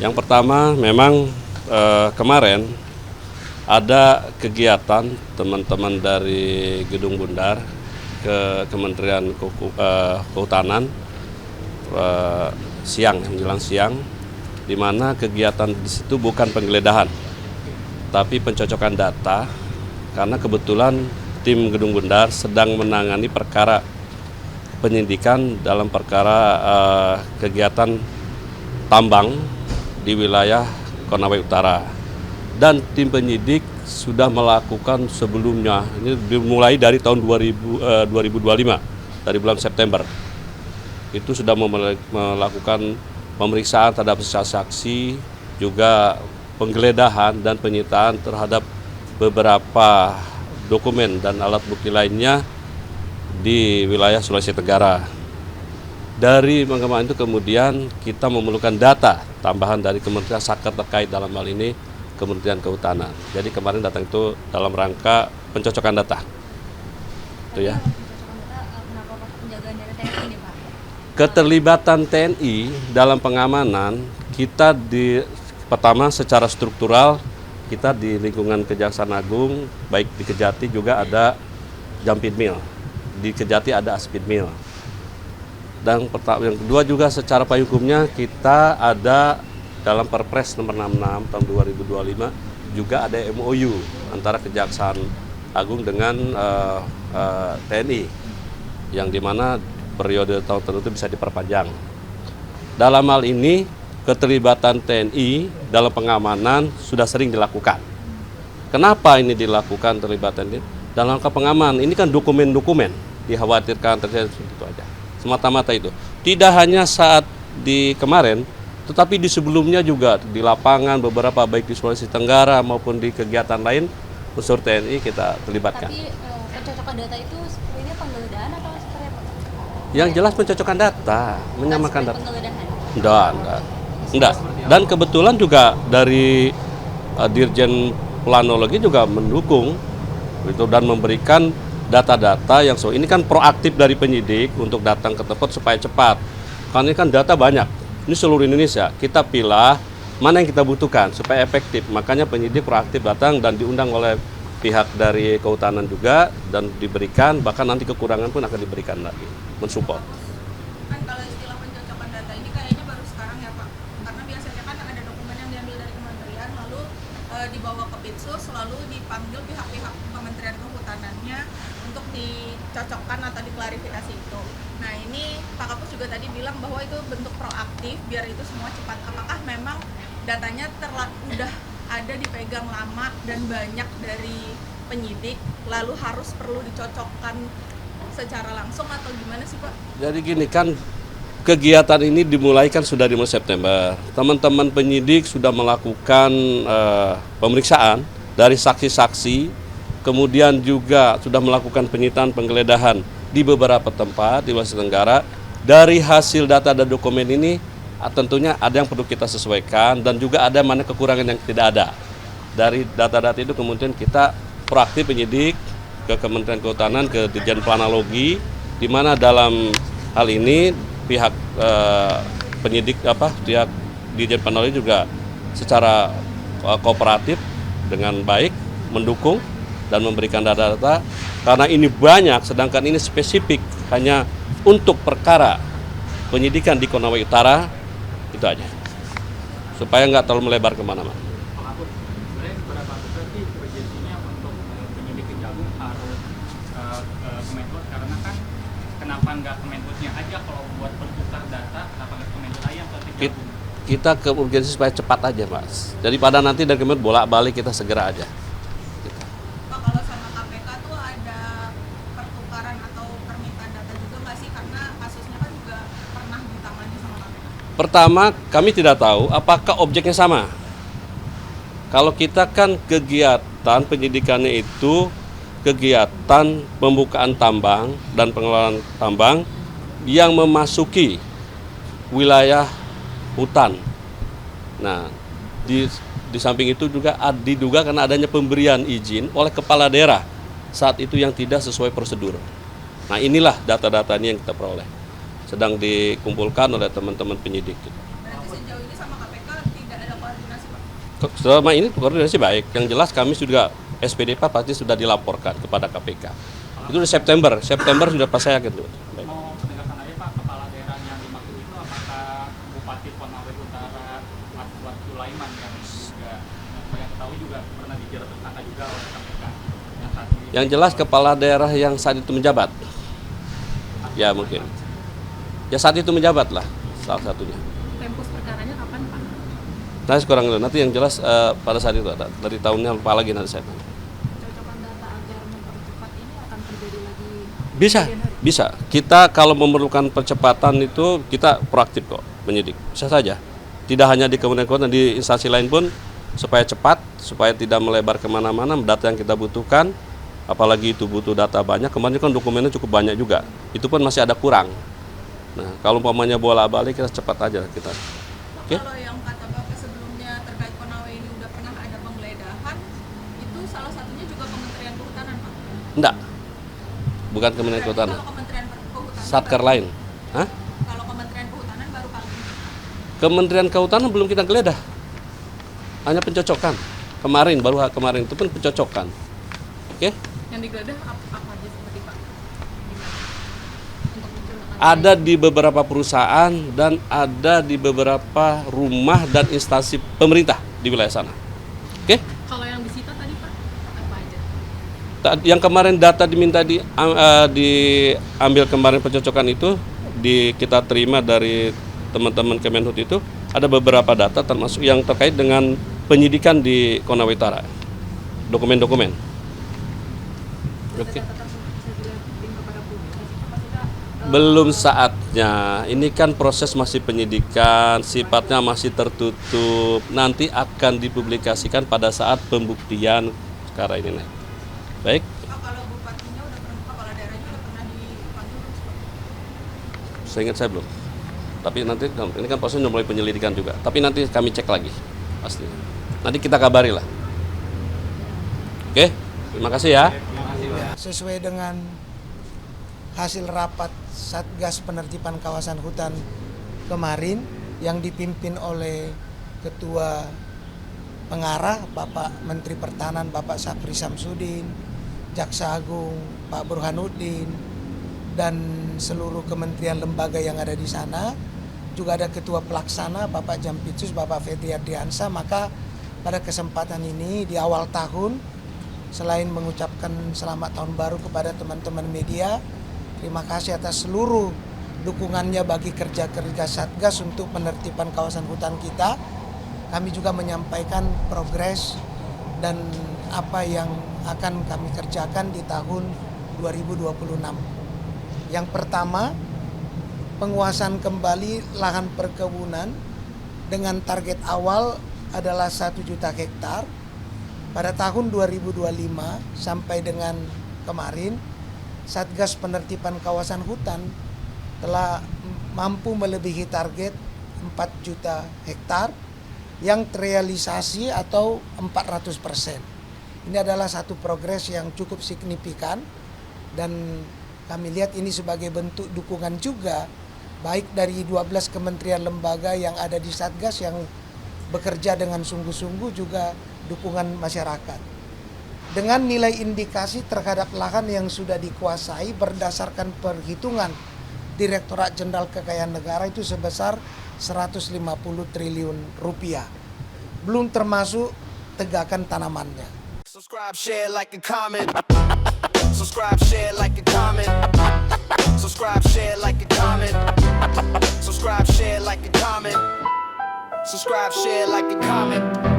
Yang pertama memang kemarin ada kegiatan teman-teman dari Gedung Bundar ke Kementerian Kehutanan siang, menjelang siang, di mana kegiatan di situ bukan penggeledahan, tapi pencocokan data, karena kebetulan tim Gedung Bundar sedang menangani perkara penyidikan dalam perkara kegiatan tambang di wilayah Konawe Utara. Dan tim penyidik sudah melakukan sebelumnya, ini dimulai dari tahun 2025, dari bulan September. Itu sudah melakukan pemeriksaan terhadap saksi, juga penggeledahan dan penyitaan terhadap beberapa dokumen dan alat bukti lainnya di wilayah Sulawesi Tenggara. Dari pengembangan itu kemudian kita memerlukan data tambahan dari Kementerian Saker terkait dalam hal ini Kementerian Kehutanan. Jadi kemarin datang itu dalam rangka pencocokan data. Itu ya. Keterlibatan TNI dalam pengamanan kita pertama secara struktural kita di lingkungan Kejaksaan Agung, baik di Kejati juga ada Jampidmil, di Kejati ada Aspidmil. Dan yang kedua juga secara payung hukumnya kita ada dalam Perpres nomor 66 tahun 2025 juga ada MOU antara Kejaksaan Agung dengan TNI yang dimana periode tahun tertentu bisa diperpanjang. Dalam hal ini keterlibatan TNI dalam pengamanan sudah sering dilakukan. Kenapa ini dilakukan terlibatan ini? Dalam rangka pengamanan ini kan dokumen-dokumen dikhawatirkan terjadi itu aja. Semata-mata itu. Tidak hanya saat di kemarin, tetapi di sebelumnya juga di lapangan beberapa baik di Sulawesi Tenggara maupun di kegiatan lain unsur TNI kita terlibatkan. Tapi pencocokan data itu sebenarnya penggeledahan atau seperti apa? Yang jelas pencocokan data, menyamakan data. Penggeledahan? Enggak. Dan kebetulan juga dari Dirjen Planologi juga mendukung itu dan memberikan data-data yang ini kan proaktif dari penyidik untuk datang ke tempat supaya cepat. Karena ini kan data banyak. Ini seluruh Indonesia, kita pilih mana yang kita butuhkan supaya efektif. Makanya penyidik proaktif datang dan diundang oleh pihak dari kehutanan juga dan diberikan, bahkan nanti kekurangan pun akan diberikan lagi, mensupport. Kan kalau istilah pencocokan data ini kayaknya baru sekarang ya Pak, karena biasanya kan ada dokumen yang diambil dari kementerian lalu dibawa ke Pitsus, lalu dipanggil pihak-pihak Kementerian Kehutanannya untuk dicocokkan atau diklarifikasi itu. Nah ini Pak Kapus juga tadi bilang bahwa itu bentuk proaktif biar itu semua cepat. Apakah memang datanya udah ada dipegang lama dan banyak dari penyidik, lalu harus perlu dicocokkan secara langsung atau gimana sih Pak? Jadi gini kan, kegiatan ini dimulai kan sudah di bulan September. Teman-teman penyidik sudah melakukan pemeriksaan dari saksi-saksi, kemudian juga sudah melakukan penyitaan penggeledahan di beberapa tempat di Sulawesi Tenggara. Dari hasil data dan dokumen ini tentunya ada yang perlu kita sesuaikan dan juga ada mana kekurangan yang tidak ada. Dari data-data itu kemudian kita proaktif penyidik ke Kementerian Kehutanan, ke Dirjen Planologi, di mana dalam hal ini pihak penyidik pihak Dirjen Planologi juga secara kooperatif dengan baik mendukung dan memberikan data-data karena ini banyak, sedangkan ini spesifik hanya untuk perkara penyidikan di Konawe Utara, itu aja supaya nggak terlalu melebar kemana-mana. Pak Kapus, sebenarnya seberapa besar sih urgensinya untuk penyidik Kejagung harus Kemenhub, karena kan kenapa nggak Kemenhubnya aja kalau buat bertukar data, kenapa nggak Kemenhub aja atau Kejagung? Kita ke urgensi supaya cepat aja Mas, daripada nanti dari Kemenhub bolak-balik, kita segera aja. Pak, kalau sama KPK tuh ada pertukaran atau permintaan data juga nggak sih? Karena kasusnya kan juga pernah ditangani sama KPK. Pertama, kami tidak tahu apakah objeknya sama. Kalau kita kan kegiatan penyidikannya itu kegiatan pembukaan tambang dan pengelolaan tambang yang memasuki wilayah hutan. Nah, di samping itu juga diduga karena adanya pemberian izin oleh kepala daerah saat itu yang tidak sesuai prosedur. Nah, inilah data-data ini yang kita peroleh. Sedang dikumpulkan oleh teman-teman penyidik. Berarti sejauh ini sama KPK tidak Selama ini koordinasi baik. Yang jelas kami juga SPDP pasti sudah dilaporkan kepada KPK. Itu di September sudah pas saya gitu. Baik. Mau penegasan aja Pak, kepala daerah yang dimaksud itu apakah Bupati Konawe Utara Aswad Sulaiman yang juga yang tahu juga pernah dijerat tersangka juga oleh KPK yang saat ini. Yang jelas kepala daerah yang saat itu menjabat. Ya mungkin. Ya saat itu menjabat lah salah satunya. Tempus perkaranya kapan Pak? Nah kurang dulu. Nanti yang jelas pada saat itu ada. Dari tahunnya lupa lagi nanti saya. Pencocokan data agar mempercepat ini akan terjadi lagi Bisa. Kita kalau memerlukan percepatan itu kita proaktif kok, penyidik. Bisa saja. Tidak hanya di Kementerian Keuangan, di instansi lain pun supaya cepat, supaya tidak melebar kemana-mana. Data yang kita butuhkan, apalagi itu butuh data banyak. Kemarin kan dokumennya cukup banyak juga. Itu pun masih ada kurang. Nah, kalau umpamanya bola-balik kita cepat aja kita. Oke? Kalau yang kata Bapak sebelumnya terkait Konawe ini udah pernah ada penggeledahan, itu salah satunya juga Kementerian Kehutanan Pak? Enggak. Bukan Kementerian Kehutanan. Kalau Kementerian Kehutanan Satker lain. Hah? Kalau Kementerian Kehutanan baru kali ini. Kementerian Kehutanan belum kita geledah. Hanya pencocokan. Kemarin itu pun pencocokan. Oke? Yang digeledah apa aja seperti Pak? Untuk mencocokan. Ada di beberapa perusahaan dan ada di beberapa rumah dan instansi pemerintah di wilayah sana. Oke? Kalau yang disita tadi Pak, apa aja? Yang kemarin data diminta diambil kemarin pencocokan itu kita terima dari teman-teman Kemenhub itu ada beberapa data termasuk yang terkait dengan penyidikan di Konawe Utara. Dokumen-dokumen. Oke. Belum saatnya. Ini kan proses masih penyidikan, sifatnya masih tertutup. Nanti akan dipublikasikan pada saat pembuktian perkara ini. Baik. Pak, kalau bupatinya udah pernah, kepala daerahnya udah pernah dipanggil belum sih, Pak? Saya ingat saya belum. Tapi nanti ini kan prosesnya mulai penyelidikan juga. Tapi nanti kami cek lagi pasti. Nanti kita kabari lah. Oke, terima kasih ya. Sesuai dengan hasil rapat Satgas Penertiban Kawasan Hutan kemarin yang dipimpin oleh Ketua Pengarah Bapak Menteri Pertahanan Bapak Sapri Samsudin, Jaksa Agung Pak Burhanuddin, dan seluruh kementerian lembaga yang ada di sana. Juga ada Ketua Pelaksana Bapak Jampitsus Bapak Fedri Ardiansa. Maka pada kesempatan ini di awal tahun, selain mengucapkan selamat tahun baru kepada teman-teman media, terima kasih atas seluruh dukungannya bagi kerja-kerja Satgas untuk penertiban kawasan hutan kita. Kami juga menyampaikan progres dan apa yang akan kami kerjakan di tahun 2026. Yang pertama, penguasaan kembali lahan perkebunan dengan target awal adalah 1 juta hektar. Pada tahun 2025 sampai dengan kemarin, Satgas Penertiban Kawasan Hutan telah mampu melebihi target 4 juta hektar yang terrealisasi atau 400%. Ini adalah satu progres yang cukup signifikan dan kami lihat ini sebagai bentuk dukungan juga baik dari 12 kementerian lembaga yang ada di Satgas yang bekerja dengan sungguh-sungguh, juga dukungan masyarakat. Dengan nilai indikasi terhadap lahan yang sudah dikuasai berdasarkan perhitungan Direktorat Jenderal Kekayaan Negara itu sebesar 150 triliun rupiah. Belum termasuk tegakan tanamannya. Subscribe, share, like, and comment. Subscribe, share, like, and comment. Subscribe, share, like, and comment. Subscribe, share, like, and comment. Subscribe, share, like, and comment.